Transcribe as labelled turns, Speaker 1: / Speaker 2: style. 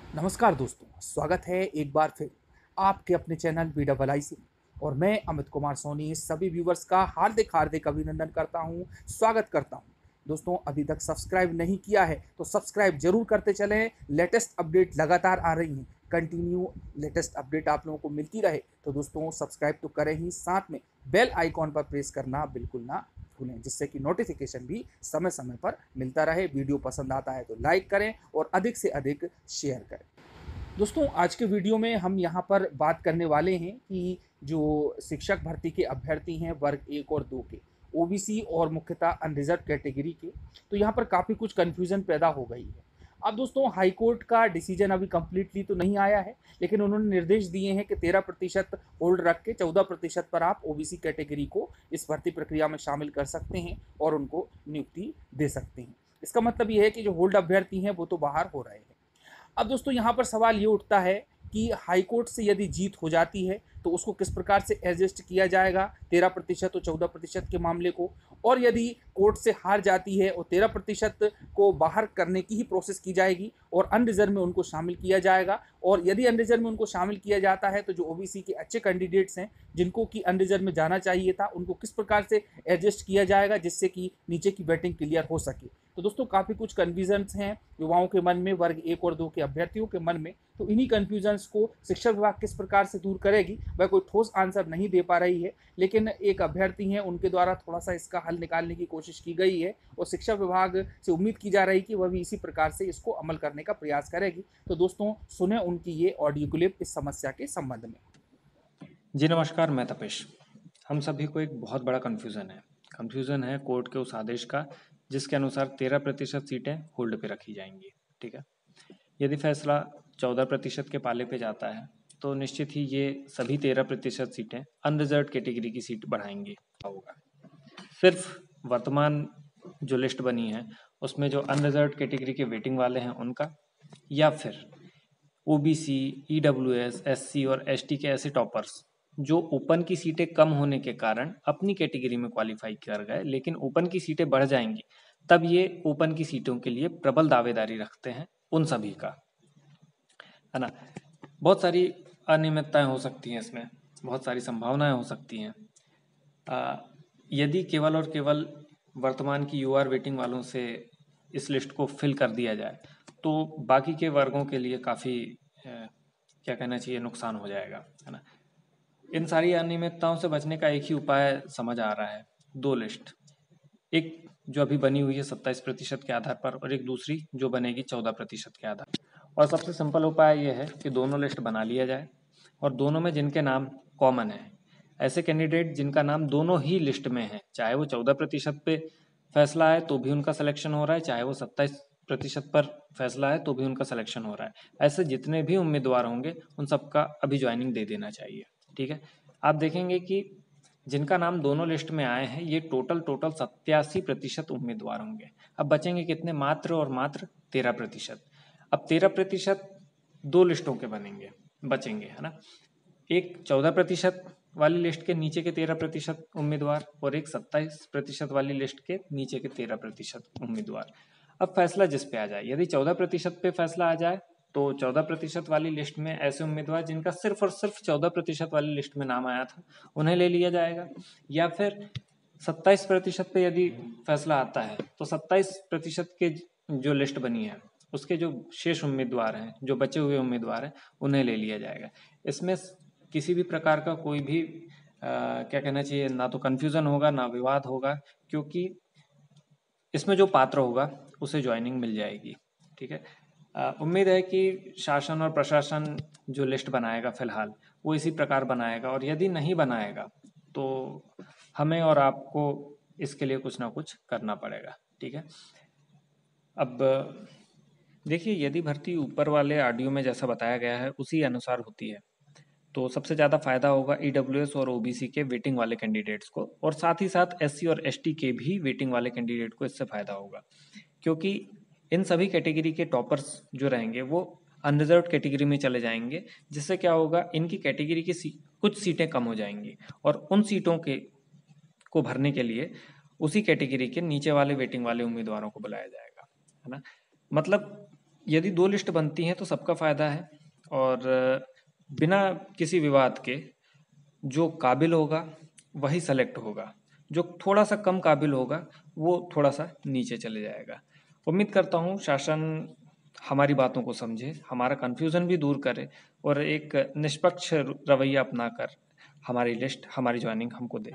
Speaker 1: नमस्कार दोस्तों, स्वागत है एक बार फिर आपके अपने चैनल BWIC में। और मैं अमित कुमार सोनी सभी व्यूवर्स का हार्दिक हार्दिक अभिनंदन करता हूं, स्वागत करता हूं। दोस्तों, अभी तक सब्सक्राइब नहीं किया है तो सब्सक्राइब जरूर करते चलें। लेटेस्ट अपडेट लगातार आ रही हैं, कंटिन्यू लेटेस्ट अपडेट आप लोगों को मिलती रहे तो दोस्तों सब्सक्राइब तो करें ही, साथ में बेल आइकॉन पर प्रेस करना बिल्कुल ना भूलें, जिससे कि नोटिफिकेशन भी समय समय पर मिलता रहे। वीडियो पसंद आता है तो लाइक करें और अधिक से अधिक शेयर करें। दोस्तों, आज के वीडियो में हम यहाँ पर बात करने वाले हैं कि जो शिक्षक भर्ती के अभ्यर्थी हैं वर्ग 1 और 2 के, ओबीसी और मुख्यतः अनरिजर्व कैटेगरी के, तो यहाँ पर काफ़ी कुछ कन्फ्यूज़न पैदा हो गई है। अब दोस्तों, हाई कोर्ट का डिसीजन अभी कंप्लीटली तो नहीं आया है, लेकिन उन्होंने निर्देश दिए हैं कि 13% होल्ड रख के 14% पर आप ओबीसी कैटेगरी को इस भर्ती प्रक्रिया में शामिल कर सकते हैं और उनको नियुक्ति दे सकते हैं। इसका मतलब ये है कि जो होल्ड अभ्यर्थी हैं वो तो बाहर हो रहे हैं। अब दोस्तों, यहाँ पर सवाल ये उठता है कि हाई कोर्ट से यदि जीत हो जाती है तो उसको किस प्रकार से एडजस्ट किया जाएगा 13% और 14% के मामले को, और यदि कोर्ट से हार जाती है और 13% को बाहर करने की ही प्रोसेस की जाएगी और अनरिजर्व में उनको शामिल किया जाएगा। और यदि अनरिजर्व में उनको शामिल किया जाता है तो जो ओबीसी के अच्छे कैंडिडेट्स हैं जिनको कि अनरिजर्व में जाना चाहिए था, उनको किस प्रकार से एडजस्ट किया जाएगा जिससे कि नीचे की बैटिंग क्लियर हो सके। तो दोस्तों, काफ़ी कुछ कन्फ्यूजन्स हैं युवाओं के मन में, वर्ग 1 और 2 के अभ्यर्थियों के मन में। तो इन्हीं कन्फ्यूजन्स को शिक्षा विभाग किस प्रकार से दूर करेगी, वह कोई ठोस आंसर नहीं दे पा रही है, लेकिन एक अभ्यर्थी हैं उनके द्वारा थोड़ा सा इसका हल निकालने की कोशिश की गई है और शिक्षा विभाग से उम्मीद की जा रही है कि वह भी इसी प्रकार से इसको अमल करने का प्रयास करेगी। तो दोस्तों, सुने उनकी ये ऑडियो क्लिप इस समस्या के संबंध में।
Speaker 2: जी नमस्कार, मैं तपेश। हम सभी को एक बहुत बड़ा कन्फ्यूज़न है कोर्ट के उस आदेश का जिसके अनुसार 13% सीटें होल्ड पे रखी जाएंगी। ठीक है, यदि फैसला 14% के पाले पे जाता है तो निश्चित ही ये सभी 13% सीटें अनरिजर्व कैटेगरी की सीट बढ़ाएंगी। होगा सिर्फ वर्तमान जो लिस्ट बनी है उसमें जो अनरिजर्व कैटेगरी के वेटिंग वाले हैं उनका, या फिर ओबीसी, ईडब्ल्यूएस, एससी और एसटी के ऐसे टॉपर्स जो ओपन की सीटें कम होने के कारण अपनी कैटेगरी में क्वालिफाई कर गए लेकिन ओपन की सीटें बढ़ जाएंगी, तब ये ओपन की सीटों के लिए प्रबल दावेदारी रखते हैं उन सभी का, है ना। बहुत सारी अनियमितताएं हो सकती हैं इसमें, बहुत सारी संभावनाएं हो सकती हैं। यदि केवल और केवल वर्तमान की यूआर वेटिंग वालों से इस लिस्ट को फिल कर दिया जाए तो बाकी के वर्गों के लिए काफ़ी क्या कहना चाहिए, नुकसान हो जाएगा, है ना। इन सारी अनियमितताओं से बचने का एक ही उपाय समझ आ रहा है, दो लिस्ट, एक जो अभी बनी हुई है 27% के आधार पर और एक दूसरी जो बनेगी 14% के आधार पर। और सबसे सिंपल उपाय यह है कि दोनों लिस्ट बना लिया जाए और दोनों में जिनके नाम कॉमन है, ऐसे कैंडिडेट जिनका नाम दोनों ही लिस्ट में है, चाहे वो 14% पे फैसला है तो भी उनका सिलेक्शन हो रहा है, चाहे वो 27% पर फैसला है तो भी उनका सिलेक्शन हो रहा है, ऐसे जितने भी उम्मीदवार होंगे उन सबका अभी ज्वाइनिंग दे देना चाहिए। ठीक है, आप देखेंगे कि जिनका नाम दोनों लिस्ट में आए हैं ये टोटल 87% उम्मीदवार होंगे। अब बचेंगे कितने, मात्र और मात्र 13%। अब 13% दो लिस्टों के बचेंगे, है ना। एक 14% वाली लिस्ट के नीचे के 13% उम्मीदवार और एक 27% वाली लिस्ट के नीचे के 13% उम्मीदवार। अब फैसला जिस पे आ जाए, यदि 14% पे फैसला आ जाए तो 14% वाली लिस्ट में ऐसे उम्मीदवार जिनका सिर्फ और सिर्फ 14% वाली लिस्ट में नाम आया था उन्हें ले लिया जाएगा, या फिर 27% पे यदि फैसला आता है तो 27% के जो लिस्ट बनी है उसके जो शेष उम्मीदवार हैं, जो बचे हुए उम्मीदवार हैं, उन्हें ले लिया जाएगा। इसमें किसी भी प्रकार का कोई भी क्या कहना चाहिए, ना तो कन्फ्यूज़न होगा ना विवाद होगा, क्योंकि इसमें जो पात्र होगा उसे ज्वाइनिंग मिल जाएगी। ठीक है, उम्मीद है कि शासन और प्रशासन जो लिस्ट बनाएगा फिलहाल वो इसी प्रकार बनाएगा, और यदि नहीं बनाएगा तो हमें और आपको इसके लिए कुछ ना कुछ करना पड़ेगा। ठीक है, अब देखिए, यदि भर्ती ऊपर वाले ऑडियो में जैसा बताया गया है उसी अनुसार होती है तो सबसे ज़्यादा फायदा होगा ईडब्ल्यूएस और ओबीसी के वेटिंग वाले कैंडिडेट्स को, और साथ ही साथ एससी और एसटी के भी वेटिंग वाले कैंडिडेट को इससे फायदा होगा, क्योंकि इन सभी कैटेगरी के टॉपर्स जो रहेंगे वो अनरिजर्व कैटेगरी में चले जाएंगे, जिससे क्या होगा, इनकी कैटेगरी की कुछ सीटें कम हो जाएंगी और उन सीटों के को भरने के लिए उसी कैटेगरी के नीचे वाले वेटिंग वाले उम्मीदवारों को बुलाया जाएगा, है ना। मतलब यदि 2 लिस्ट बनती हैं तो सबका फ़ायदा है और बिना किसी विवाद के जो काबिल होगा वही सेलेक्ट होगा, जो थोड़ा सा कम काबिल होगा वो थोड़ा सा नीचे चले जाएगा। उम्मीद करता हूँ शासन हमारी बातों को समझे, हमारा कन्फ्यूज़न भी दूर करे और एक निष्पक्ष रवैया अपनाकर हमारी लिस्ट, हमारी ज्वाइनिंग हमको दे।